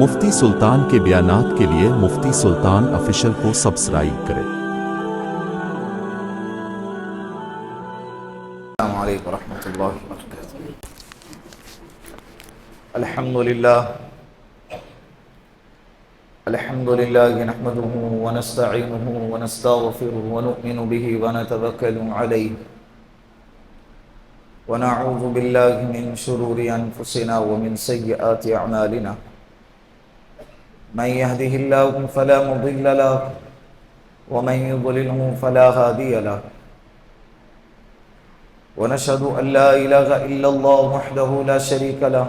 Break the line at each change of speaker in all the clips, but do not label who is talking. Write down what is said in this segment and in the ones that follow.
مفتی سلطان کے بیانات کے لیے مفتی سلطان آفیشل کو سبسکرائب کریں۔
السلام علیکم ورحمۃ اللہ وبرکاتہ۔ الحمدللہ نحمده ونستعینه ونستغفره ونؤمن به ونتوکل علیہ ونعوذ باللہ من شرور انفسنا ومن سیئات اعمالنا من يهده الله فلا مضل له ومن يضلله فلا هادي له ونشهد أن لا إله إلا الله وحده لا شريك له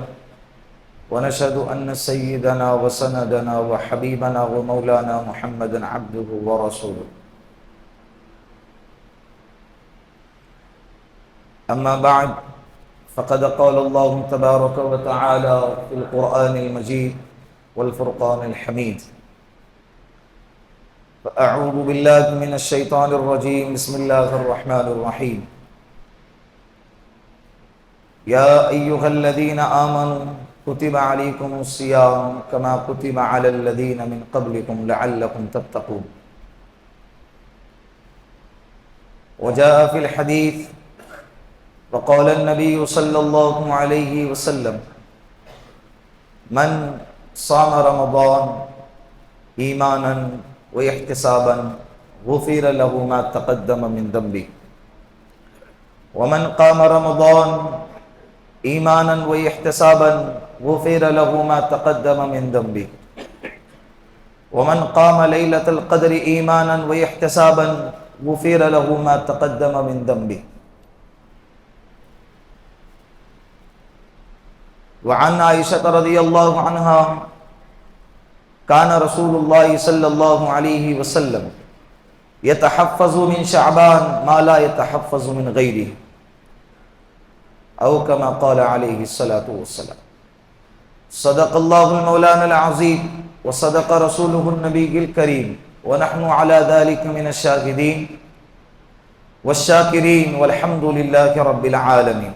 ونشهد أن سيدنا وسندنا وحبيبنا ومولانا محمدا عبده ورسوله أما بعد فقد قال الله تبارك وتعالى في القرآن المجيد والفرقان الحميد فأعوذ بالله من الشيطان الرجيم بسم الله الرحمن الرحيم يا أيها الذين آمنوا كتب عليكم الصيام كما كتب على الذين من قبلكم لعلكم تتقون وجاء في الحديث وقال النبي صلى الله عليه وسلم من صام رمضان إيمانا واحتسابا غفر له ما تقدم من ذنبه ومن قام رمضان ایمانا و احتسابا غفر له ما تقدم من ذنبه ومن قام لیلۃ القدر ایمانا و احتسابا غفر له ما تقدم من ذنبه وعن عائشة رضی اللہ عنہا كان رسول اللہ صلی اللہ علیہ وسلم يتحفظ من شعبان ما لا يتحفظ من غیرہ او كما قال علیہ الصلاة والسلام صدق اللہ المولانا العظیم وصدق رسولہ النبی الکریم ونحن على ذلك من الشاہدین والشاکرین والحمد للہ رب العالمین۔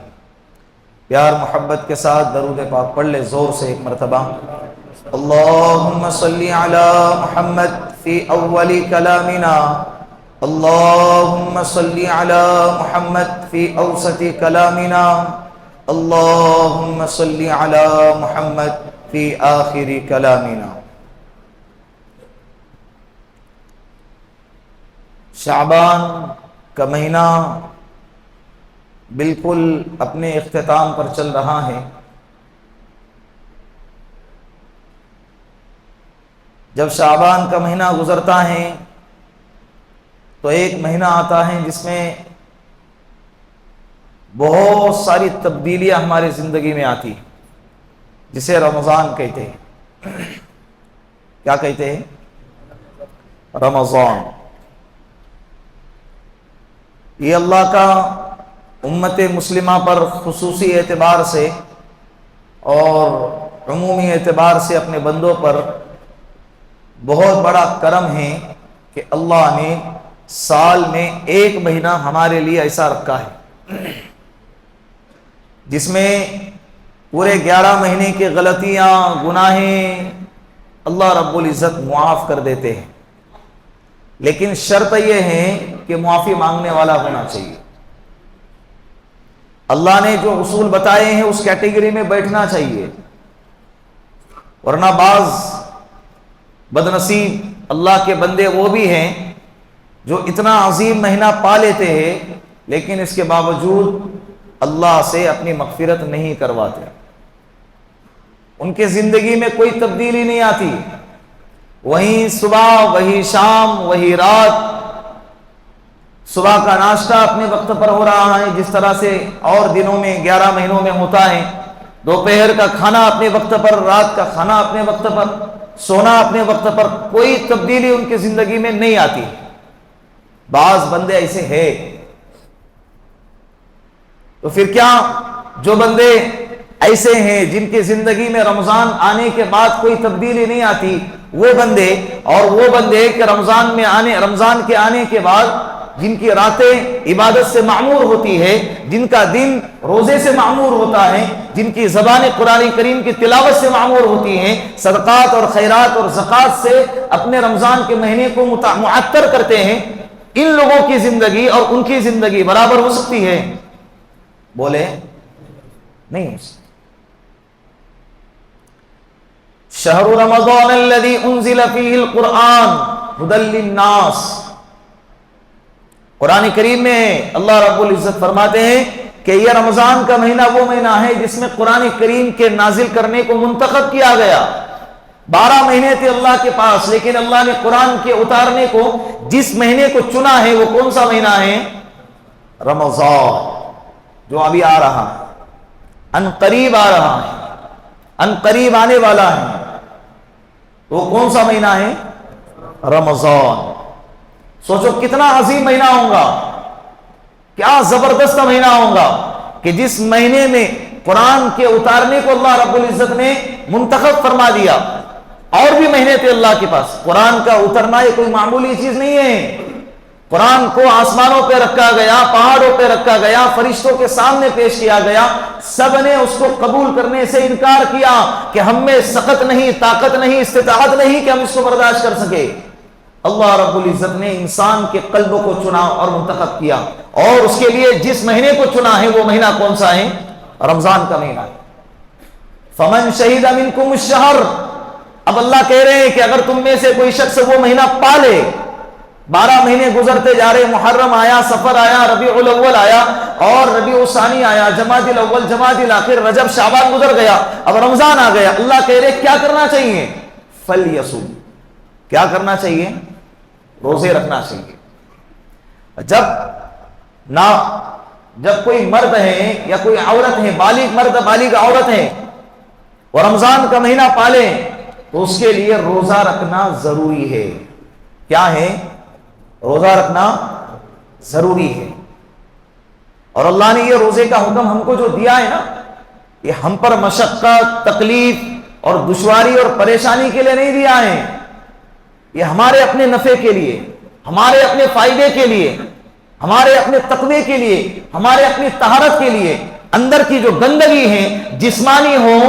پیار محبت کے ساتھ درود پاک پڑھ لے زور سے ایک مرتبہ۔ اللہم صلی علی محمد فی اول کلامنا، اللہم صلی علی محمد فی اوسط کلامنا، اللہم صلی علی محمد فی آخر کلامنا۔ شعبان کا مہینہ بالکل اپنے اختتام پر چل رہا ہے۔ جب شعبان کا مہینہ گزرتا ہے تو ایک مہینہ آتا ہے جس میں بہت ساری تبدیلیاں ہماری زندگی میں آتی ہیں، جسے رمضان کہتے ہیں۔ کیا کہتے ہیں؟ رمضان۔ یہ اللہ کا امت مسلمہ پر خصوصی اعتبار سے اور عمومی اعتبار سے اپنے بندوں پر بہت بڑا کرم ہے کہ اللہ نے سال میں ایک مہینہ ہمارے لیے ایسا رکھا ہے جس میں پورے 11 مہینے کی غلطیاں گناہیں اللہ رب العزت معاف کر دیتے ہیں، لیکن شرط یہ ہے کہ معافی مانگنے والا ہونا چاہیے۔ اللہ نے جو اصول بتائے ہیں اس کیٹیگری میں بیٹھنا چاہیے، ورنہ بعض بدنصیب اللہ کے بندے وہ بھی ہیں جو اتنا عظیم مہینہ پا لیتے ہیں لیکن اس کے باوجود اللہ سے اپنی مغفرت نہیں کرواتے، ان کے زندگی میں کوئی تبدیلی نہیں آتی، وہی صبح وہی شام وہی رات، صبح کا ناشتہ اپنے وقت پر ہو رہا ہے جس طرح سے اور دنوں میں 11 مہینوں میں ہوتا ہے، دوپہر کا کھانا اپنے وقت پر، رات کا کھانا اپنے وقت پر، سونا اپنے وقت پر، کوئی تبدیلی ان کی زندگی میں نہیں آتی۔ بعض بندے ایسے ہیں، تو پھر کیا جو بندے ایسے ہیں جن کی زندگی میں رمضان آنے کے بعد کوئی تبدیلی نہیں آتی، وہ بندے اور وہ بندے کہ رمضان کے آنے کے بعد جن کی راتیں عبادت سے معمور ہوتی ہے، جن کا دن روزے سے معمور ہوتا ہے، جن کی زبانیں قرآن کریم کی تلاوت سے معمور ہوتی ہیں، صدقات اور خیرات اور زکوٰۃ سے اپنے رمضان کے مہینے کو معطر کرتے ہیں، ان لوگوں کی زندگی اور ان کی زندگی برابر ہو سکتی ہے؟ بولے نہیں ہو سکتی۔ شہر رمضان الذی انزل فیہ القرآن ھدی للناس، قرآن کریم میں اللہ رب العزت فرماتے ہیں کہ یہ رمضان کا مہینہ وہ مہینہ ہے جس میں قرآن کریم کے نازل کرنے کو منتخب کیا گیا۔ 12 مہینے تھے اللہ کے پاس، لیکن اللہ نے قرآن کے اتارنے کو جس مہینے کو چنا ہے وہ کون سا مہینہ ہے؟ رمضان، جو ابھی آ رہا ہے، ان قریب آ رہا ہے، ان قریب آنے والا ہے۔ وہ کون سا مہینہ ہے؟ رمضان۔ سوچو کتنا عظیم مہینہ ہوگا، کیا زبردست مہینہ ہوگا کہ جس مہینے میں قرآن کے اتارنے کو اللہ رب العزت نے منتخب فرما دیا۔ اور بھی مہینے تھے اللہ کے پاس، قرآن کا اترنا یہ کوئی معمولی چیز نہیں ہے۔ قرآن کو آسمانوں پہ رکھا گیا، پہاڑوں پہ رکھا گیا، فرشتوں کے سامنے پیش کیا گیا، سب نے اس کو قبول کرنے سے انکار کیا کہ ہم میں سخت نہیں، طاقت نہیں، استطاعت نہیں کہ ہم اس کو برداشت کر سکے۔ اللہ رب العزت نے انسان کے قلب کو چنا اور منتخب کیا، اور اس کے لیے جس مہینے کو چنا ہے وہ مہینہ کون سا ہے؟ رمضان کا مہینہ۔ فمن شہید منکم الشہر، اب اللہ کہہ رہے ہیں کہ اگر تم میں سے کوئی شخص وہ مہینہ پالے، 12 مہینے گزرتے جا رہے، محرم آیا، سفر آیا، ربیع الاول آیا، اور ربیع الثانی آیا، جمادی الاول، جمادی الاخر، رجب، شعبان گزر گیا، اب رمضان آ گیا۔ اللہ کہہ رہے کیا کرنا چاہیے؟ فلیصم، کیا کرنا چاہیے؟ روزے رکھنا چاہیے۔ جب کوئی مرد ہے یا کوئی عورت ہے، بالغ مرد بالغ عورت ہے، اور رمضان کا مہینہ پالے تو اس کے لیے روزہ رکھنا ضروری ہے۔ کیا ہے؟ روزہ رکھنا ضروری ہے۔ اور اللہ نے یہ روزے کا حکم ہم کو جو دیا ہے نا، یہ ہم پر مشقت، تکلیف اور دشواری اور پریشانی کے لیے نہیں دیا ہے، یہ ہمارے اپنے نفع کے لیے، ہمارے اپنے فائدے کے لیے، ہمارے اپنے تقوی کے لیے، ہمارے اپنی طہارت کے لیے۔ اندر کی جو گندگی ہے، جسمانی ہو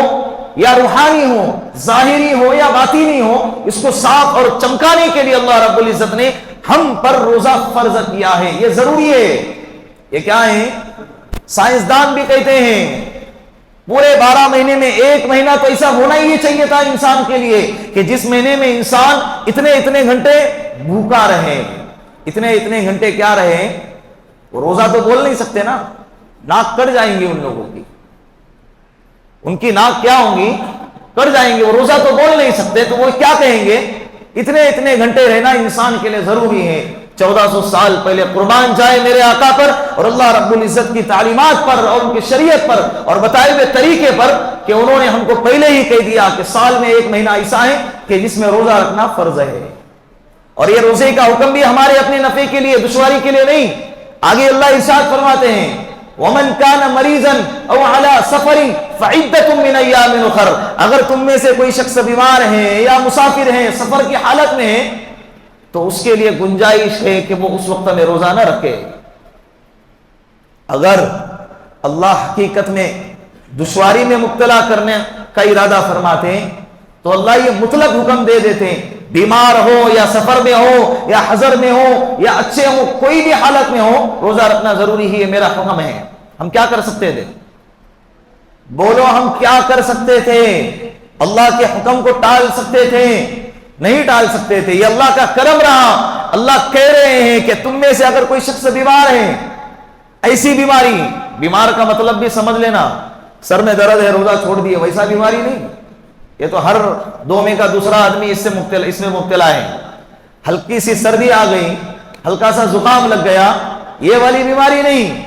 یا روحانی ہو، ظاہری ہو یا باطینی ہو، اس کو صاف اور چمکانے کے لیے اللہ رب العزت نے ہم پر روزہ فرض کیا ہے، یہ ضروری ہے۔ یہ کیا ہے؟ سائنسدان بھی کہتے ہیں پورے 12 مہینے میں ایک مہینہ تو ایسا ہونا ہی چاہیے تھا انسان کے لیے کہ جس مہینے میں انسان اتنے گھنٹے بھوکا رہے، اتنے گھنٹے کیا رہے؟ وہ روزہ تو بول نہیں سکتے نا، ناک کٹ جائیں گے ان لوگوں کی، ان کی ناک کیا ہوں گی؟ کٹ جائیں گے، وہ روزہ تو بول نہیں سکتے، تو وہ کیا کہیں گے؟ اتنے گھنٹے رہنا انسان کے لیے ضروری ہے۔ 1400 سال پہلے قربان جائے میرے آقا پر اور اللہ رب العزت کی تعلیمات پر اور ان کی شریعت پر اور بتائے ہوئے طریقے پر، کہ انہوں نے ہم کو پہلے ہی کہہ دیا کہ سال میں ایک مہینہ ایسا ہے کہ جس میں روزہ رکھنا فرض ہے۔ اور یہ روزے کا حکم بھی ہمارے اپنے نفع کے لیے، دشواری کے لیے نہیں۔ آگے اللہ ارشاد فرماتے ہیں وَمَنْ كَانَ مَرِيضًا أَوْ عَلَى سَفَرٍ فَعِدَّةٌ مِّنْ أَيَّامٍ أُخَرَ، اگر تم میں سے کوئی شخص بیمار ہے یا مسافر ہے، سفر کی حالت میں ہے، تو اس کے لیے گنجائش ہے کہ وہ اس وقت میں روزہ نہ رکھے۔ اگر اللہ حقیقت میں دشواری میں مبتلا کرنے کا ارادہ فرماتے ہیں تو اللہ یہ مطلق حکم دے دیتے ہیں، بیمار ہو یا سفر میں ہو یا حضر میں ہو یا اچھے ہو، کوئی بھی حالت میں ہو، روزہ رکھنا ضروری ہی ہے، میرا حکم ہے۔ ہم کیا کر سکتے تھے؟ بولو، ہم کیا کر سکتے تھے؟ اللہ کے حکم کو ٹال سکتے تھے؟ نہیں ٹال سکتے تھے۔ یہ اللہ کا کرم رہا۔ اللہ کہہ رہے ہیں کہ تم میں سے اگر کوئی شخص بیمار ہے، ایسی بیماری، بیمار کا مطلب بھی سمجھ لینا، سر میں درد ہے روزہ چھوڑ دیے، ویسا بیماری نہیں، یہ تو ہر 2 میں کا دوسرا آدمی اس میں مبتلا ہے۔ ہلکی سی سردی آ گئی، ہلکا سا زکام لگ گیا، یہ والی بیماری نہیں۔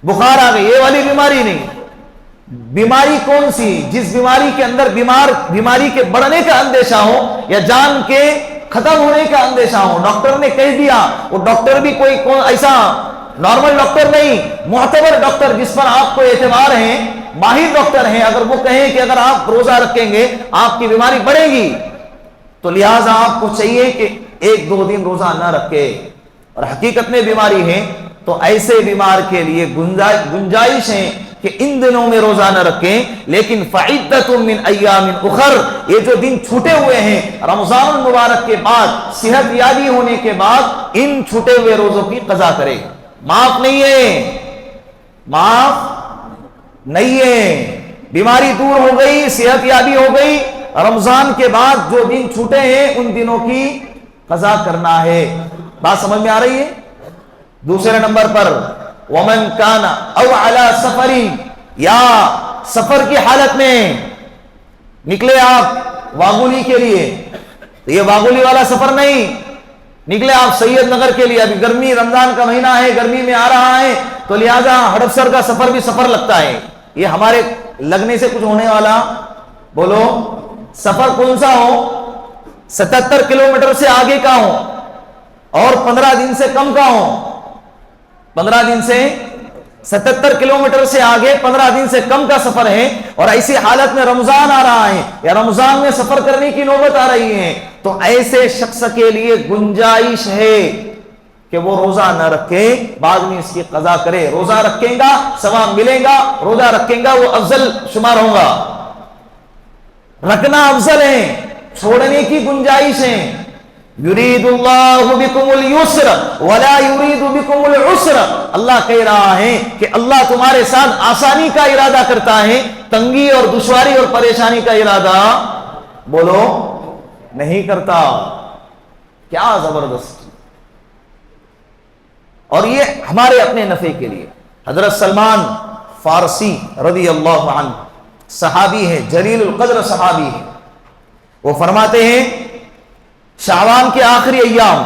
بخار آ گئی، یہ والی بیماری نہیں۔ بیماری کون سی؟ جس بیماری کے اندر بیماری کے بڑھنے کا اندیشہ ہو یا جان کے ختم ہونے کا اندیشہ ہو۔ ڈاکٹر نے کہہ دیا، وہ ڈاکٹر بھی کوئی ایسا نارمل ڈاکٹر نہیں، معتبر ڈاکٹر جس پر آپ کو اعتبار ہے، ماہر ڈاکٹر ہیں، اگر وہ کہیں کہ اگر آپ روزہ رکھیں گے آپ کی بیماری بڑھے گی، تو لہٰذا آپ کو چاہیے کہ 1-2 دن روزہ نہ رکھے۔ اور حقیقت میں بیماری ہے تو ایسے بیمار کے لیے گنجائش ہے کہ ان دنوں میں روزہ نہ رکھیں، لیکن فعدۃ من ایام اخر، یہ جو دن چھوٹے ہوئے ہیں رمضان المبارک کے بعد، صحت یابی ہونے کے بعد ان چھوٹے ہوئے روزوں کی قضا کرے۔ معاف نہیں ہے، معاف نہیں ہے، بیماری دور ہو گئی، صحت یابی ہو گئی، رمضان کے بعد جو دن چھوٹے ہیں ان دنوں کی قضا کرنا ہے۔ بات سمجھ میں آ رہی ہے؟ دوسرے نمبر پر ومن کان او علی سفر، یا سفر کی حالت میں نکلے آپ واگولی کے لیے، تو یہ واگولی والا سفر نہیں، نکلے آپ سید نگر کے لیے، ابھی گرمی رمضان کا مہینہ ہے، گرمی میں آ رہا ہے تو لہذا ہڑپسر کا سفر بھی سفر لگتا ہے، یہ ہمارے لگنے سے کچھ ہونے والا، بولو سفر کون سا ہو، 77 کلومیٹر سے آگے کا ہو اور 15 دن سے کم کا ہو، 15 دن سے 77 کلومیٹر سے آگے 15 دن سے کم کا سفر ہے، اور ایسی حالت میں رمضان آ رہا ہے یا رمضان میں سفر کرنے کی نوبت آ رہی ہے، تو ایسے شخص کے لیے گنجائش ہے کہ وہ روزہ نہ رکھے، بعد میں اس کی قضا کرے۔ روزہ رکھیں گا ثواب ملے گا، روزہ رکھیں گا وہ افضل شمار ہوگا، رکھنا افضل ہے، چھوڑنے کی گنجائش ہے۔ یرید اللہ بکم اليسر ولا یرید بکم العسر، اللہ کہہ رہا ہے کہ اللہ تمہارے ساتھ آسانی کا ارادہ کرتا ہے، تنگی اور دشواری اور پریشانی کا ارادہ بولو نہیں کرتا۔ کیا زبردست، اور یہ ہمارے اپنے نفع کے لیے۔ حضرت سلمان فارسی رضی اللہ عنہ صحابی ہے، جلیل القدر صحابی ہے، وہ فرماتے ہیں شعبان کے آخری ایام،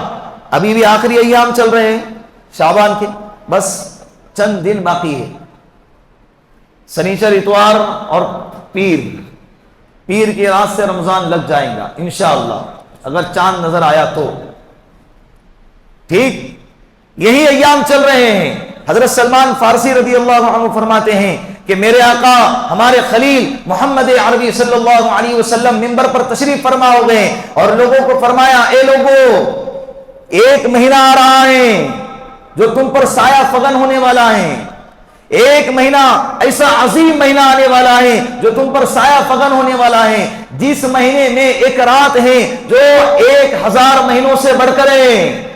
ابھی بھی آخری ایام چل رہے ہیں شعبان کے، بس چند دن باقی ہے، سنیچر اتوار اور پیر کی رات سے رمضان لگ جائے گا انشاءاللہ، اگر چاند نظر آیا تو ٹھیک، یہی ایام چل رہے ہیں۔ حضرت سلمان فارسی رضی اللہ عنہ فرماتے ہیں کہ میرے آقا ہمارے خلیل محمد عربی صلی اللہ علیہ وسلم منبر پر تشریف فرما ہو گئے اور لوگوں کو فرمایا، اے لوگو، ایک مہینہ آ رہا ہے جو تم پر سایہ فگن ہونے والا ہے، ایک مہینہ ایسا عظیم مہینہ آنے والا ہے جو تم پر سایہ فگن ہونے والا ہے، جس مہینے میں ایک رات ہے جو 1000 مہینوں سے بڑھ کر ہے،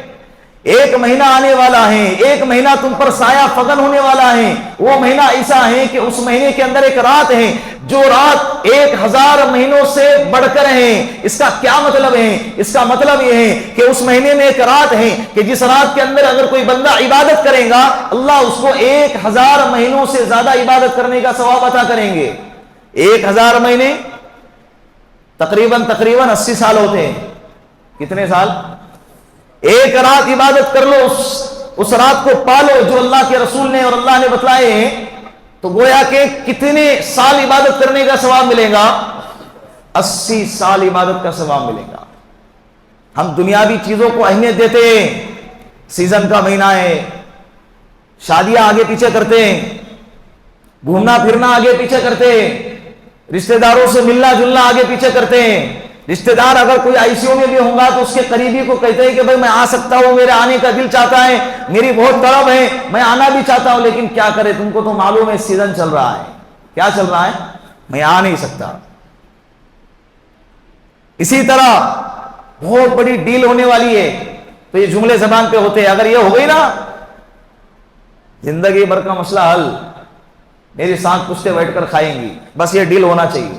ایک مہینہ آنے والا ہے، ایک مہینہ تم پر سایہ فگن ہونے والا ہے، وہ مہینہ ایسا ہے کہ اس مہینے کے اندر ایک رات ہے جو رات 1000 مہینوں سے بڑھ کر ہے۔ اس کا کیا مطلب ہے؟ اس کا مطلب یہ ہے کہ اس مہینے میں ایک رات ہے کہ جس رات کے اندر اگر کوئی بندہ عبادت کرے گا اللہ اس کو 1000 مہینوں سے زیادہ عبادت کرنے کا ثواب عطا کریں گے۔ 1000 مہینے تقریباً 80 سال ہوتے ہیں، کتنے سال؟ ایک رات عبادت کر لو، اس رات کو پالو جو اللہ کے رسول نے اور اللہ نے بتلائے ہیں، تو گویا کہ کتنے سال عبادت کرنے کا ثواب ملے گا؟ 80 سال عبادت کا ثواب ملے گا۔ ہم دنیاوی چیزوں کو اہمیت دیتے ہیں، سیزن کا مہینہ ہے، شادیاں آگے پیچھے کرتے ہیں، گھومنا پھرنا آگے پیچھے کرتے ہیں، رشتہ داروں سے ملنا جلنا آگے پیچھے کرتے ہیں۔ رشتہ دار اگر کوئی آئی سی یو میں بھی ہوں گا تو اس کے قریبی کو کہتے ہیں کہ بھائی میں آ سکتا ہوں، میرے آنے کا دل چاہتا ہے، میری بہت طلب ہے، میں آنا بھی چاہتا ہوں، لیکن کیا کرے، تم کو تو معلوم ہے سیزن چل رہا ہے، کیا چل رہا ہے، میں آ نہیں سکتا۔ اسی طرح بہت بڑی ڈیل ہونے والی ہے تو یہ جملے زبان پہ ہوتے ہیں، اگر یہ ہو گئی نا زندگی بھر کا مسئلہ حل، میری ساتھ پشتے بیٹھ کر کھائیں گی، بس یہ ڈیل ہونا چاہیے۔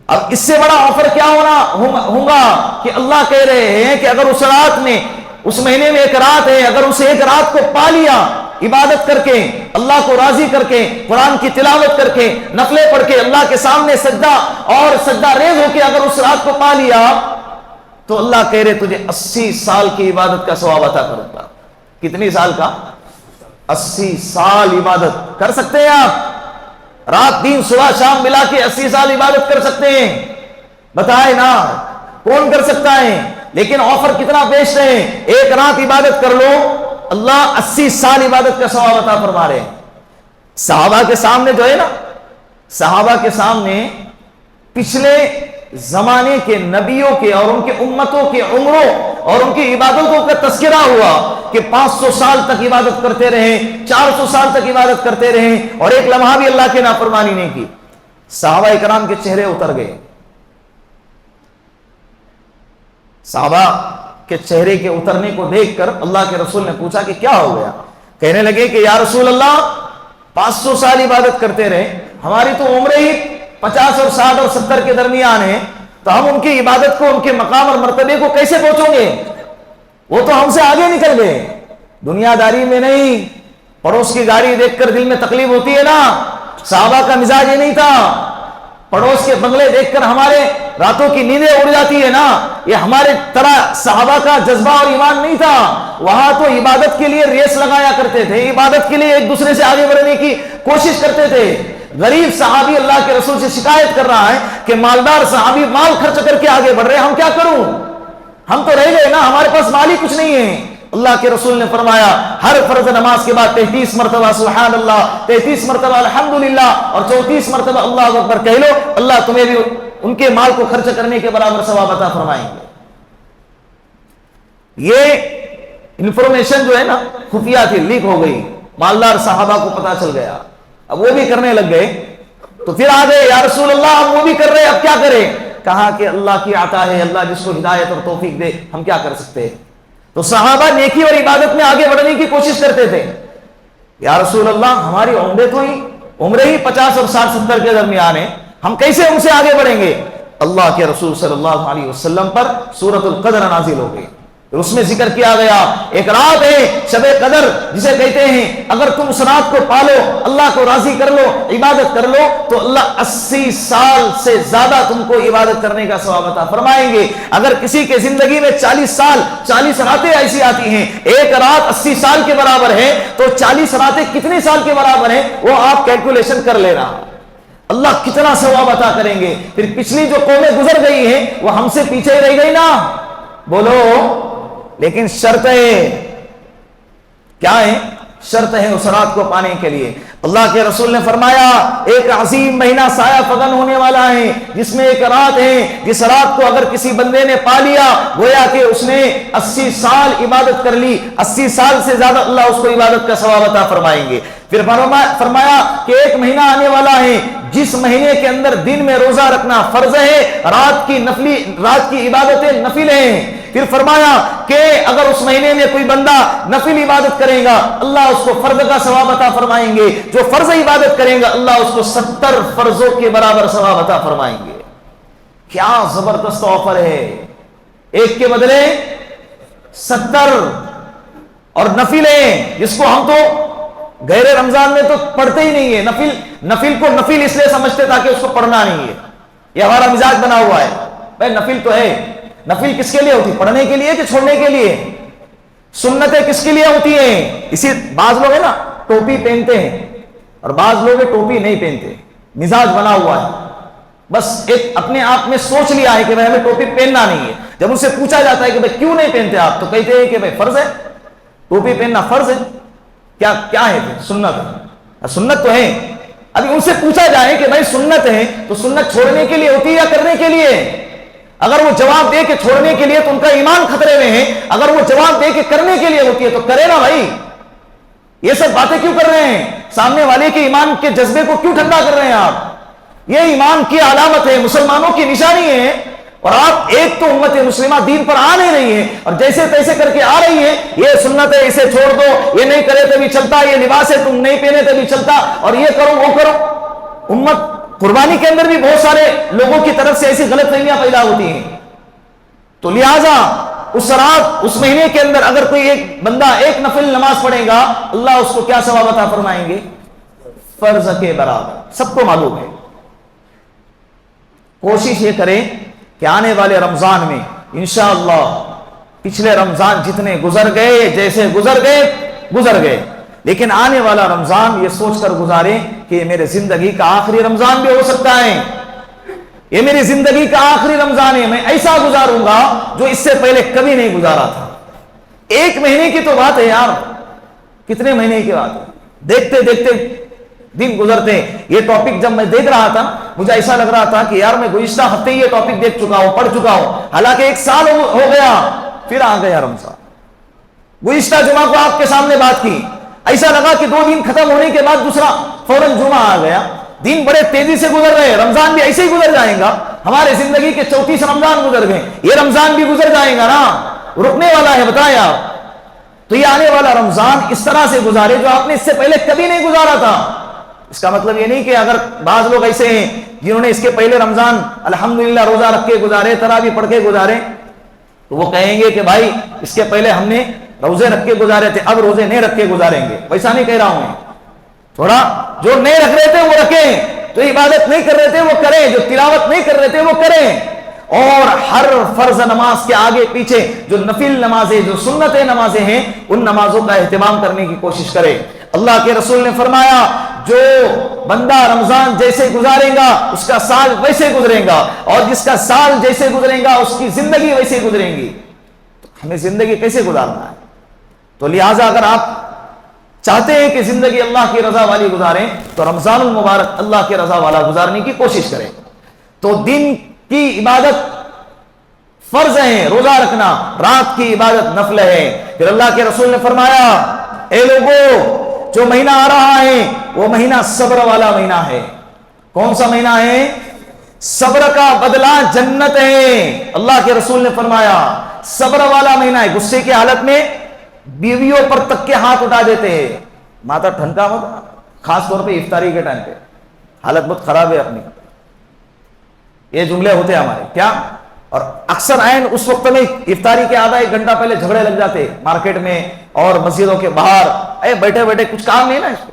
اب اس سے بڑا آفر کیا ہوگا کہ اللہ کہہ رہے ہیں کہ اگر اس رات میں، اس مہینے میں ایک رات ہے، اگر اسے ایک رات کو پا لیا عبادت کر کے، اللہ کو راضی کر کے، قرآن کی تلاوت کر کے، نفلیں پڑھ کے، اللہ کے سامنے سجدہ اور سجدہ ریز ہو کے اگر اس رات کو پا لیا تو اللہ کہہ رہے تجھے 80 سال کی عبادت کا ثواب عطا کروں گا۔ کتنی سال کا؟ 80 سال عبادت کر سکتے ہیں آپ؟ رات دن صبح شام ملا کے 80 سال عبادت کر سکتے ہیں؟ بتائے نا، کون کر سکتا ہے؟ لیکن آفر کتنا پیش رہے ہیں، ایک رات عبادت کر لو اللہ 80 سال عبادت کا ثواب عطا فرما رہے ہیں۔ صحابہ کے سامنے جو ہے نا، صحابہ کے سامنے پچھلے زمانے کے نبیوں کے اور ان کے امتوں کے عمروں اور ان کی عبادتوں کا تذکرہ ہوا کہ 500 سال تک عبادت کرتے رہے، 400 سال تک عبادت کرتے رہے اور ایک لمحہ بھی اللہ کی نافرمانی نہیں کی، صحابہ اکرام کے چہرے اتر گئے. صحابہ کے چہرے کے اترنے کو دیکھ کر اللہ کے رسول نے پوچھا کہ کیا ہو گیا؟ کہنے لگے کہ یا رسول اللہ 500 سال عبادت کرتے رہے، ہماری تو عمریں ہی 50 اور 60 اور 70 کے درمیان ہیں، تو ہم ان کی عبادت کو، ان کے مقام اور مرتبے کو کیسے پہنچوں گے؟ وہ تو ہم سے آگے نکل گئے. دنیا داری میں نہیں، پڑوس کی گاڑی دیکھ کر دل میں تکلیف ہوتی ہے نا، صحابہ کا مزاج یہ نہیں تھا. پڑوس کے بنگلے دیکھ کر ہمارے راتوں کی نیندیں اڑ جاتی ہے نا، یہ ہمارے طرح صحابہ کا جذبہ اور ایمان نہیں تھا. وہاں تو عبادت کے لیے ریس لگایا کرتے تھے، عبادت کے لیے ایک دوسرے سے آگے بڑھنے کی کوشش کرتے تھے. غریب صحابی اللہ کے رسول سے شکایت کر رہا ہے کہ مالدار صحابی مال خرچ کر کے آگے بڑھ رہے ہیں، ہم کیا کروں؟ ہم تو رہ گئے نا، ہمارے پاس مال ہی کچھ نہیں ہے. اللہ کے رسول نے فرمایا ہر فرض نماز کے بعد 33 مرتبہ سبحان اللہ، 33 مرتبہ الحمدللہ اور 34 مرتبہ اللہ اکبر کہہ لو، اللہ تمہیں بھی ان کے مال کو خرچ کرنے کے برابر ثواب عطا فرمائیں گے. یہ انفارمیشن جو ہے نا خفیہ تھی، لیک ہو گئی، مالدار صحابہ کو پتا چل گیا. اب وہ بھی کرنے لگ گئے، تو پھر آ گئے یا رسول اللہ ہم وہ بھی کر رہے، اب کیا کریں؟ کہا کہ اللہ کی عطا ہے، اللہ جس کو ہدایت اور توفیق دے، ہم کیا کر سکتے ہیں؟ تو صحابہ نیکی اور عبادت میں آگے بڑھنے کی کوشش کرتے تھے. یا رسول اللہ ہماری عمریں ہی 50 اور 60 70 کے درمیان ہیں، ہم کیسے ان سے آگے بڑھیں گے؟ اللہ کے رسول صلی اللہ علیہ وسلم پر سورۃ القدر نازل ہو گئی. اس میں ذکر کیا گیا ایک رات ہے شب قدر جسے کہتے ہیں، اگر تم اس رات کو پالو، اللہ کو راضی کر لو، عبادت کر لو، تو اللہ 80 سال سے زیادہ تم کو عبادت کرنے کا ثواب عطا فرمائیں گے. اگر کسی کے زندگی میں 40 سال 40 راتیں ایسی آتی ہیں، ایک رات 80 سال کے برابر ہے، تو 40 راتیں کتنے سال کے برابر ہیں وہ آپ کیلکولیشن کر لینا، اللہ کتنا ثواب عطا کریں گے. پھر پچھلی جو قومیں گزر گئی ہیں وہ ہم سے پیچھے رہ گئی نا، بولو. لیکن شرط ہے، کیا ہے شرط ہے اس رات کو پانے کے لیے؟ اللہ کے رسول نے فرمایا ایک عظیم مہینہ سایہ فگن ہونے والا ہے جس میں ایک رات ہے، جس رات کو اگر کسی بندے نے پا لیا گویا کہ اس نے 80 سال عبادت کر لی، 80 سال سے زیادہ اللہ اس کو عبادت کا ثواب عطا فرمائیں گے. پھر فرمایا کہ ایک مہینہ آنے والا ہے جس مہینے کے اندر دن میں روزہ رکھنا فرض ہے، رات کی عبادتیں نفل ہیں. پھر فرمایا کہ اگر اس مہینے میں کوئی بندہ نفل عبادت کرے گا اللہ اس کو فرض کا ثواب عطا فرمائیں گے، جو فرض عبادت کرے گا اللہ اس کو 70 فرضوں کے برابر ثواب عطا فرمائیں گے. کیا زبردست آفر ہے، ایک کے بدلے 70 اور نفل ہے جس کو ہم تو غیر رمضان میں تو پڑھتے ہی نہیں ہے. نفل کو نفل اس لیے سمجھتے تاکہ اس کو پڑھنا نہیں ہے، یہ ہمارا مزاج بنا ہوا ہے. بھائی نفل تو ہے، نفل کس کے لیے ہوتی؟ پڑھنے کے لیے کہ چھوڑنے کے لیے؟ سنتیں کس کے لیے ہوتی ہیں؟ اسی بعض لوگ ہیں نا ٹوپی پہنتے ہیں اور بعض لوگ ٹوپی نہیں پہنتے، مزاج بنا ہوا ہے، بس ایک اپنے آپ میں سوچ لیا ہے کہ بھائی ہمیں ٹوپی پہننا نہیں ہے. جب ان سے پوچھا جاتا ہے کہ بھائی کیوں نہیں پہنتے آپ، تو کہتے ہیں کہ بھائی فرض ہے، ٹوپی پہننا فرض ہے. کیا ہے پھر؟ سنت ہے، سنت تو ہے. ابھی ان سے پوچھا جائے کہ بھائی سنت ہے تو سنت چھوڑنے کے لیے ہوتی ہے یا کرنے کے لیے؟ اگر وہ جواب دے کہ چھوڑنے کے لیے تو ان کا ایمان خطرے میں ہے، اگر وہ جواب دے کہ کرنے کے لیے ہوتی ہے تو کرے نا بھائی. یہ سب باتیں کیوں کر رہے ہیں؟ سامنے والے کے ایمان کے جذبے کو کیوں ٹھنڈا کر رہے ہیں آپ؟ یہ ایمان کی علامت ہے، مسلمانوں کی نشانی ہے. اور آپ ایک تو امت مسلمہ دین پر آ نہیں رہی ہے اور جیسے تیسے کر کے آ رہی ہے، یہ سنت ہے اسے چھوڑ دو، یہ نہیں کرے تو بھی چلتا، یہ لباس ہے تم نہیں پہنے تو بھی چلتا، اور یہ کرو وہ کرو. امت قربانی کے اندر بھی بہت سارے لوگوں کی طرف سے ایسی غلط فہمیاں پیدا ہوتی ہیں. تو لہذا اس رات اس مہینے کے اندر اگر کوئی ایک بندہ ایک نفل نماز پڑھے گا اللہ اس کو کیا ثواب عطا فرمائیں گے؟ فرض کے برابر. سب کو معلوم ہے. کوشش یہ کریں کہ آنے والے رمضان میں انشاءاللہ پچھلے رمضان جتنے گزر گئے جیسے گزر گئے لیکن آنے والا رمضان یہ سوچ کر گزاریں کہ یہ میرے زندگی کا آخری رمضان بھی ہو سکتا ہے، یہ میری زندگی کا آخری رمضان ہے، میں ایسا گزاروں گا جو اس سے پہلے کبھی نہیں گزارا تھا. ایک مہینے کی تو بات ہے یار، کتنے مہینے کی بات ہے، دیکھتے دیکھتے دن گزرتے. یہ ٹاپک جب میں دیکھ رہا تھا مجھے ایسا لگ رہا تھا کہ یار میں گزشتہ ہفتے یہ ٹاپک دیکھ چکا ہوں، پڑھ چکا ہوں، حالانکہ ایک سال ہو گیا پھر آ گیا رمضان. گزشتہ جمعہ کو آپ کے سامنے بات کی, ایسا لگا کہ 2 دن ختم ہونے کے بعد دوسرا فوراً جمعہ آ گیا. دن بڑے تیزی سے گزر رہے, رمضان بھی ایسے ہی گزر جائیں گا. ہمارے زندگی کے 34 رمضان گزر گئے, یہ رمضان بھی گزر جائے گا نا, رکنے والا ہے. بتائیں آپ, تو یہ آنے والا رمضان اس طرح سے گزارے جو آپ نے اس سے پہلے کبھی نہیں گزارا تھا. اس کا مطلب یہ نہیں کہ اگر بعض لوگ ایسے ہیں جنہوں نے اس کے پہلے رمضان الحمدللہ روزہ رکھ کے گزارے, تراویح پڑھ کے گزارے, تو وہ کہیں گے کہ بھائی اس کے پہلے ہم نے روزے رکھ کے گزارے تھے, اب روزے نہیں رکھ کے گزاریں گے. ویسا نہیں کہہ رہا ہوں, تھوڑا جو نہیں رکھ رہے تھے وہ رکھیں, جو عبادت نہیں کر رہے تھے وہ کریں, جو تلاوت نہیں کر رہے تھے وہ کریں, اور ہر فرض نماز کے آگے پیچھے جو نفل نمازیں, جو سنت نمازیں ہیں, ان نمازوں کا اہتمام کرنے کی کوشش کریں. اللہ کے رسول نے فرمایا جو بندہ رمضان جیسے گزارے گا اس کا سال ویسے گزرے گا, اور جس کا سال جیسے گزرے گا اس کی زندگی ویسے گزرے گی. ہمیں زندگی کیسے گزارنا ہے؟ تو لہٰذا اگر آپ چاہتے ہیں کہ زندگی اللہ کی رضا والی گزاریں تو رمضان المبارک اللہ کی رضا والا گزارنے کی کوشش کریں. تو دن کی عبادت فرض ہے روزہ رکھنا, رات کی عبادت نفل ہے. پھر اللہ کے رسول نے فرمایا اے لوگو جو مہینہ آ رہا ہے وہ مہینہ صبر والا مہینہ ہے. کون سا مہینہ ہے؟ صبر کا بدلہ جنت ہے. اللہ کے رسول نے فرمایا صبر والا مہینہ ہے. غصے کی حالت میں بیویوں پر تک کے ہاتھ اٹھا دیتے ہیں, ماتھا ٹھنکا مت, خاص طور پہ افطاری کے ٹائم پہ حالت بہت خراب ہے اپنی. یہ جملے ہوتے ہیں ہمارے کیا, اور اکثر عین اس وقت میں افطاری کے آدھا 1 گھنٹہ پہلے جھگڑے لگ جاتے مارکیٹ میں اور مسجدوں کے باہر. بیٹھے بیٹھے کچھ کام نہیں نا اس کو,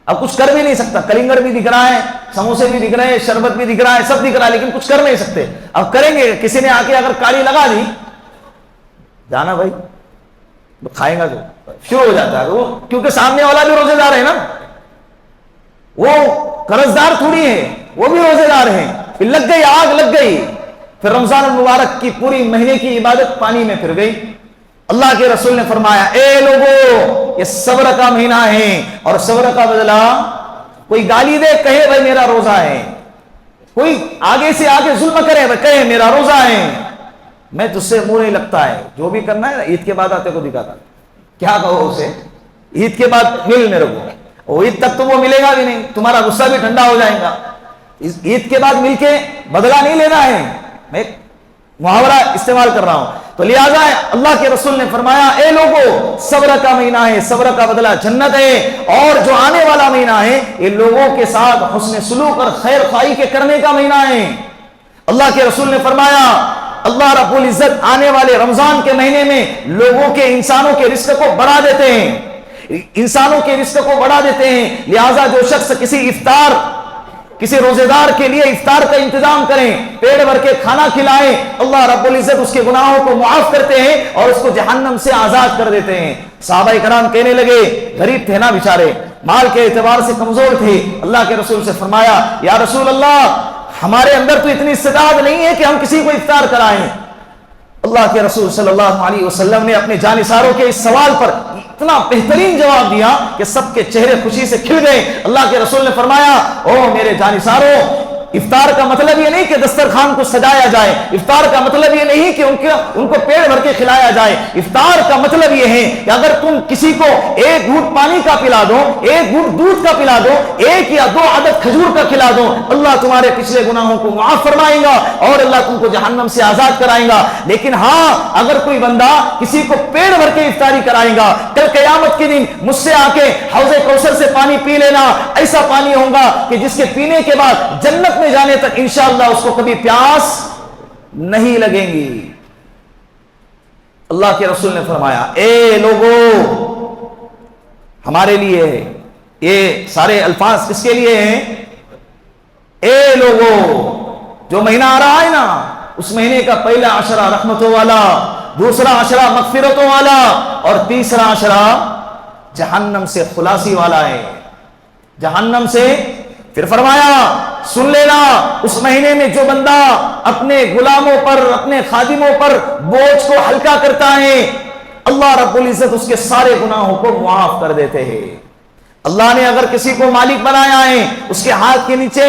اب کچھ کر بھی نہیں سکتا. کلنگر بھی دکھ رہا ہے, سموسے بھی دکھ رہے ہیں, شربت بھی دکھ رہا ہے, سب دکھ رہا ہے, لیکن کچھ کر نہیں سکتے. اب کریں گے, کسی نے آ کے اگر کالی لگا دی, جانا بھائی کھائے گا, تو شروع ہو جاتا ہے وہ, کیونکہ سامنے والا بھی روزے دار ہے نا, وہ قرض دار تھوڑی ہے, وہ بھی روزے دار ہیں. پھر لگ گئی آگ, لگ گئی. پھر رمضان المبارک کی پوری مہینے کی عبادت پانی میں پھر گئی. اللہ کے رسول نے فرمایا اے لوگو یہ صبر کا مہینہ ہے, اور صبر کا بدلہ کوئی گالی دے کہے بھائی میرا روزہ ہے, کوئی آگے سے آگے ظلم کرے کہے میرا روزہ ہے, میں تجھ سے منہ نہیں لگتا ہے. جو بھی کرنا ہے عید کے بعد آتے کو دکھاتا, کیا کہو اسے عید کے بعد مل میرے کو, عید تک تو وہ ملے گا بھی نہیں, تمہارا غصہ بھی ٹھنڈا ہو جائے گا. عید کے بعد مل کے بدلہ نہیں لینا ہے. میں محاورہ استعمال کر رہا ہوں. تو لہذا اللہ کے رسول نے فرمایا اے لوگوں صبر کا مہینہ ہے, صبر کا بدلہ جنت ہے, اور جو آنے والا مہینہ ہے یہ لوگوں کے ساتھ حسن سلوک اور خیر خواہی کے کرنے کا مہینہ ہے. اللہ کے رسول نے فرمایا اللہ رب العزت آنے والے رمضان کے مہینے میں لوگوں کے, انسانوں کے رزق کو بڑھا دیتے ہیں, انسانوں کے رزق کو بڑھا دیتے ہیں. لہذا جو شخص کسی روزے دار کے لیے افطار کا انتظام کریں, پیٹ بھر کے کھانا کھلائیں, اللہ رب العزت اس کے گناہوں کو معاف کرتے ہیں اور اس کو جہنم سے آزاد کر دیتے ہیں. صحابہ کرام کہنے لگے, غریب تھے نا بیچارے, مال کے اعتبار سے کمزور تھے. اللہ کے رسول سے فرمایا یا رسول اللہ ہمارے اندر تو اتنی استطاعت نہیں ہے کہ ہم کسی کو افطار کرائیں. اللہ کے رسول صلی اللہ علیہ وسلم نے اپنے جانثاروں کے اس سوال پر اتنا بہترین جواب دیا کہ سب کے چہرے خوشی سے کھل گئے. اللہ کے رسول نے فرمایا او میرے جانثاروں, افطار کا مطلب یہ نہیں کہ دسترخوان کو سجایا جائے, افطار کا مطلب یہ نہیں کہ ان کو پیٹ بھر کے کھلایا جائے. افطار کا مطلب یہ ہے کہ اگر تم کسی کو 1 گھونٹ پانی کا پلا دو, 1 گھونٹ دودھ کا پلا دو, 1 یا 2 عدد کھجور کا کھلا دو, اللہ تمہارے پچھلے گناہوں کو معاف فرمائے گا اور اللہ تم کو جہنم سے آزاد کرائے گا. لیکن ہاں اگر کوئی بندہ کسی کو پیٹ بھر کے افطاری کرائے گا, کل قیامت کے دن مجھ سے آ کے حوض کوثر سے پانی پی لینا, ایسا پانی ہوگا کہ جس کے پینے کے بعد جنت میں جانے تک انشاءاللہ اس کو کبھی پیاس نہیں لگیں گی. اللہ کے رسول نے فرمایا اے لوگو ہمارے لیے ہے, یہ سارے الفاظ کس کے لیے ہیں؟ اے لوگو جو مہینہ آ رہا ہے نا اس مہینے کا پہلا عشرہ رحمتوں والا, دوسرا عشرہ مغفرتوں والا, اور تیسرا عشرہ جہنم سے خلاصی والا ہے, جہنم سے. پھر فرمایا سن لینا اس مہینے میں جو بندہ اپنے غلاموں پر, اپنے خادموں پر بوجھ کو ہلکا کرتا ہے, اللہ رب العزت اس کے سارے گناہوں کو معاف کر دیتے ہیں. اللہ نے اگر کسی کو مالک بنایا ہے, اس کے ہاتھ کے نیچے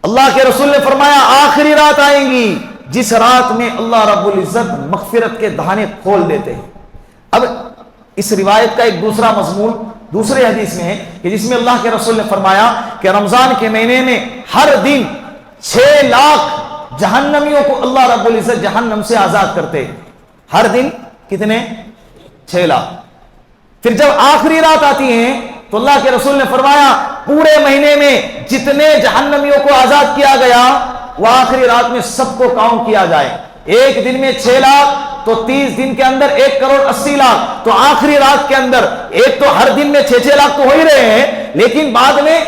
اللہ کے رسول نے فرمایا آخری رات آئیں گی جس رات میں اللہ رب العزت مغفرت کے دہانے کھول دیتے ہیں۔ اب اس روایت کا ایک دوسرا مضمون دوسرے حدیث میں ہے کہ جس میں اللہ کے رسول نے فرمایا کہ رمضان کے مہینے میں ہر دن 6 لاکھ جہنمیوں کو اللہ رب العزت جہنم سے آزاد کرتے ہیں۔ ہر دن کتنے؟ 6 لاکھ۔ پھر جب آخری رات آتی ہے تو اللہ کے رسول نے فرمایا پورے مہینے میں جتنے جہنمیوں کو آزاد کیا گیا وہ آخری رات میں سب کو کاؤنٹ کیا جائے۔ ایک دن میں 6 لاکھ تو 30 دن کے اندر 1 کروڑ 80 لاکھ، تو آخری رات کے اندر ایک تو ہر دن میں 6 لاکھ تو ہو ہی رہے ہیں، لیکن بعد میں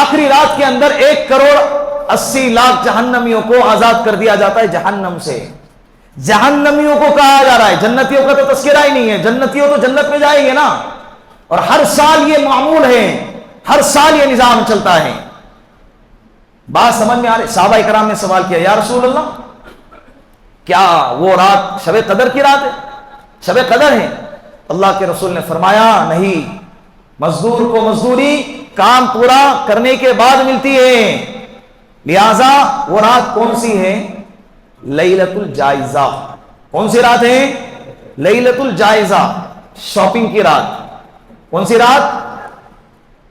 آخری رات کے اندر 1 کروڑ 80 لاکھ جہنمیوں کو آزاد کر دیا جاتا ہے جہنم سے۔ جہنمیوں کو کہا جا رہا ہے، جنتیوں کا تو تذکرہ ہی نہیں ہے، جنتیوں تو جنت میں جائیں گے نا، اور ہر سال یہ معمول ہے، ہر سال یہ نظام چلتا ہے۔ بات سمجھ میں آ رہی؟ صحابہ کرام نے سوال کیا یا رسول اللہ کیا وہ رات شب قدر کی رات ہے؟ شب قدر ہے؟ اللہ کے رسول نے فرمایا نہیں، مزدور کو مزدوری کام پورا کرنے کے بعد ملتی ہے، لہذا وہ رات کون سی ہے؟ لیلۃ الجائزہ۔ کون سی رات ہے؟ لیلۃ الجائزہ، شاپنگ کی رات۔ کون سی رات؟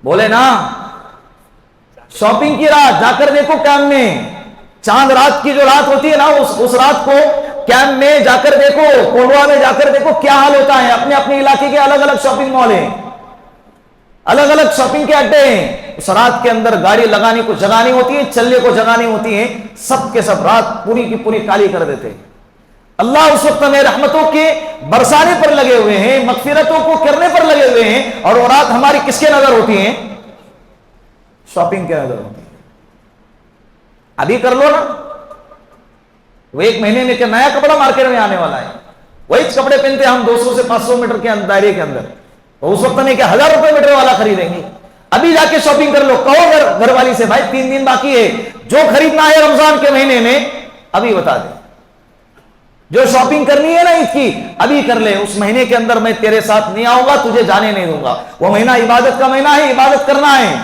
بولے نا، شاپنگ کی رات۔ جا کر دیکھو کیمپ میں، چاند رات کی جو رات ہوتی ہے نا، اس رات کو کیمپ میں جا کر دیکھو، کولوا میں جا کر دیکھو کیا حال ہوتا ہے۔ اپنے اپنے علاقے کے الگ الگ شاپنگ مال ہیں، الگ الگ شاپنگ کے اڈے ہیں۔ اس رات کے اندر گاڑی لگانے کو جگہ نہیں ہوتی ہے، چلنے کو جگہ نہیں ہوتی ہے، سب کے سب رات پوری کی پوری کالی کر دیتے ہیں۔ اللہ اس وقت میں رحمتوں کے برسانے پر لگے ہوئے ہیں، مغفرتوں کو کرنے پر لگے ہوئے ہیں، اور وہ رات ہماری کس کے نظر ہوتی ہیں؟ شاپنگ کے نظر ہوتی ہے۔ ابھی کر لو نا، وہ 1 مہینے میں کیا نیا کپڑا مارکیٹ میں آنے والا ہے، وہی کپڑے پہنتے ہیں ہم 200 سے 500 میٹر کے دائرے کے اندر، تو اس وقت میں کیا 1000 روپے میٹر والا خریدیں گے؟ ابھی جا کے شاپنگ کر لو، کہو گھر والی سے بھائی 3 دن باقی ہے، جو خریدنا ہے رمضان کے مہینے میں ابھی بتا دے، جو شاپنگ کرنی ہے نا عید کی ابھی کر لے، اس مہینے کے اندر میں تیرے ساتھ نہیں آؤں گا، تجھے جانے نہیں دوں گا۔ وہ مہینہ عبادت کا مہینہ ہے، عبادت کرنا ہے،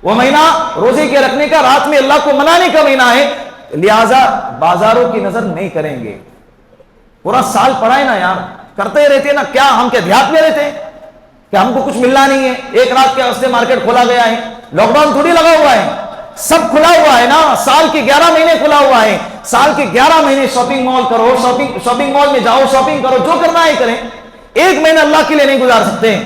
وہ مہینہ روزے کے رکھنے کا، رات میں اللہ کو منانے کا مہینہ ہے، لہذا بازاروں کی نظر نہیں کریں گے۔ پورا سال پڑا ہے نا یار، کرتے رہتے نا، کیا ہم کے دیہات میں رہتے ہیں کہ ہم کو کچھ ملنا نہیں ہے؟ ایک رات کے واسطے مارکیٹ کھولا گیا ہے، لاک ڈاؤن تھوڑی لگا ہوا ہے، سب کھلا ہوا ہے نا، سال کے 11 مہینے کھلا ہوا ہے، سال کے 11 مہینے شاپنگ مال کرو، شاپنگ مال میں جاؤ، شاپنگ کرو، جو کرنا ہے کریں، 1 مہینہ اللہ کے لیے نہیں گزار سکتے۔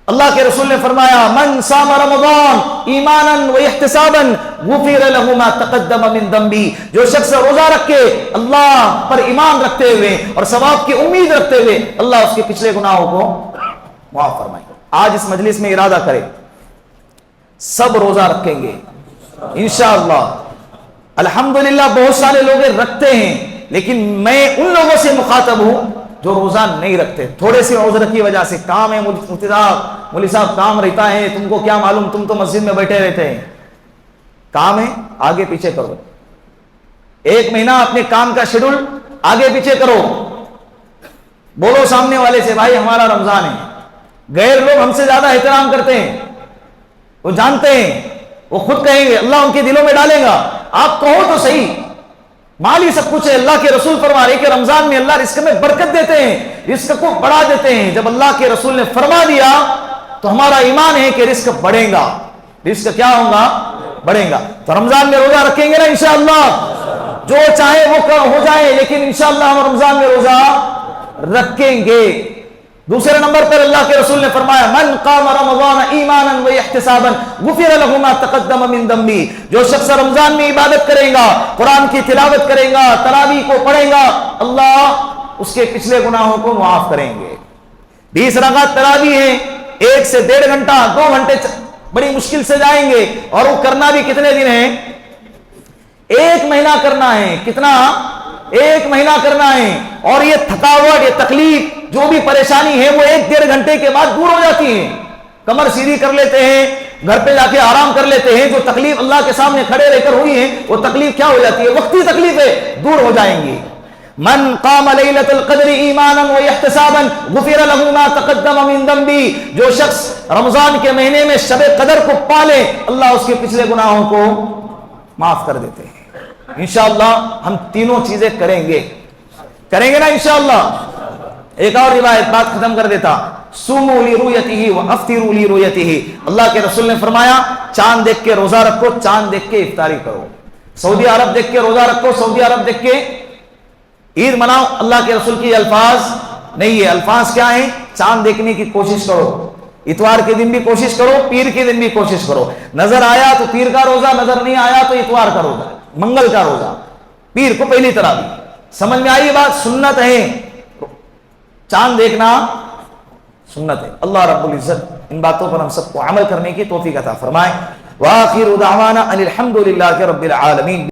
اللہ کے رسول نے فرمایا من صام رمضان ایمانا و احتسابا غفر له ما تقدم من ذنبه، جو شخص روزہ رکھ کے اللہ پر ایمان رکھتے ہوئے اور ثواب کی امید رکھتے ہوئے اللہ اس کے پچھلے گناہوں کو معاف فرمائے۔ آج اس مجلس میں ارادہ کرے سب روزہ رکھیں گے انشاءاللہ۔ الحمدللہ بہت سارے لوگ رکھتے ہیں، لیکن میں ان لوگوں سے مخاطب ہوں جو روزہ نہیں رکھتے، تھوڑے سے عذر کی وجہ سے، کام ہے مولوی صاحب کام رہتا ہے، تم کو کیا معلوم، تم تو مسجد میں بیٹھے رہتے ہیں، کام ہے آگے پیچھے کرو، 1 مہینہ اپنے کام کا شیڈول آگے پیچھے کرو، بولو سامنے والے سے بھائی ہمارا رمضان ہے۔ غیر لوگ ہم سے زیادہ احترام کرتے ہیں، وہ جانتے ہیں، وہ خود کہیں گے، اللہ ان کے دلوں میں ڈالے گا، آپ کہو تو صحیح، مال ہی سب کچھ ہے۔ اللہ کے رسول فرما رہے کہ رمضان میں اللہ رزق میں برکت دیتے ہیں، رزق کو بڑھا دیتے ہیں۔ جب اللہ کے رسول نے فرما دیا تو ہمارا ایمان ہے کہ رزق بڑھے گا، رزق کیا ہوگا؟ بڑھے گا۔ تو رمضان میں روزہ رکھیں گے نا انشاءاللہ، جو چاہے وہ ہو جائے، لیکن انشاءاللہ ہم رمضان میں روزہ رکھیں گے۔ دوسرے نمبر پر اللہ کے رسول نے فرمایا من قام رمضان ایمانا و احتسابا غفر له ما تقدم من ذنبه، جو شخص رمضان میں عبادت کرے گا، قرآن کی تلاوت کرے گا، تراویح کو پڑھے گا، اللہ اس کے پچھلے گناہوں کو معاف کریں گے۔ 20 رکعت تراویح ہے، 1 سے 1.5 گھنٹہ 2 گھنٹے بڑی مشکل سے جائیں گے، اور وہ کرنا بھی کتنے دن ہے؟ 1 مہینہ کرنا ہے۔ کتنا؟ 1 مہینہ کرنا ہے، اور یہ تھکاوٹ، یہ تکلیف، جو بھی پریشانی ہے وہ 1-1.5 گھنٹے کے بعد دور ہو جاتی ہے، کمر سیدھی کر لیتے ہیں، گھر پہ جا کے آرام کر لیتے ہیں، جو تکلیف اللہ کے سامنے کھڑے رہ کر ہوئی ہے وہ تکلیف کیا ہو جاتی ہے؟ وقتی تکلیف ہے، دور ہو جائیں گی۔ من قام لیلۃ القدر ایمانا و احتسابا غفر له ما تقدم من ذنبه، جو شخص رمضان کے مہینے میں شب قدر کو پالے اللہ اس کے پچھلے گناہوں کو معاف کر دیتے ہیں۔ انشاءاللہ ہم تینوں چیزیں کریں گے نا انشاءاللہ۔ ایک اور روایت بات ختم کر دیتا، سومو لرؤیتہ وافطروا لرؤیتہ، اللہ کے رسول نے فرمایا چاند دیکھ کے روزہ رکھو، چاند دیکھ کے افطاری کرو۔ سعودی عرب دیکھ کے روزہ رکھو، سعودی عرب دیکھ کے عید مناؤ، اللہ کے رسول کی الفاظ نہیں ہے۔ الفاظ کیا ہیں؟ چاند دیکھنے کی کوشش کرو، اتوار کے دن بھی کوشش کرو، پیر کے دن بھی کوشش کرو۔ نظر آیا تو پیر کا روزہ، نظر نہیں آیا تو اتوار کا روزہ، منگل کا روزہ، پیر کو پہلی تراویح۔ سمجھ میں آئی بات؟ سنت ہے، چاند دیکھنا سنت ہے۔ اللہ رب العزت ان باتوں پر ہم سب کو عمل کرنے کی توفیق عطا فرمائے۔ وآخر دعوانا ان الحمد للہ رب العالمین۔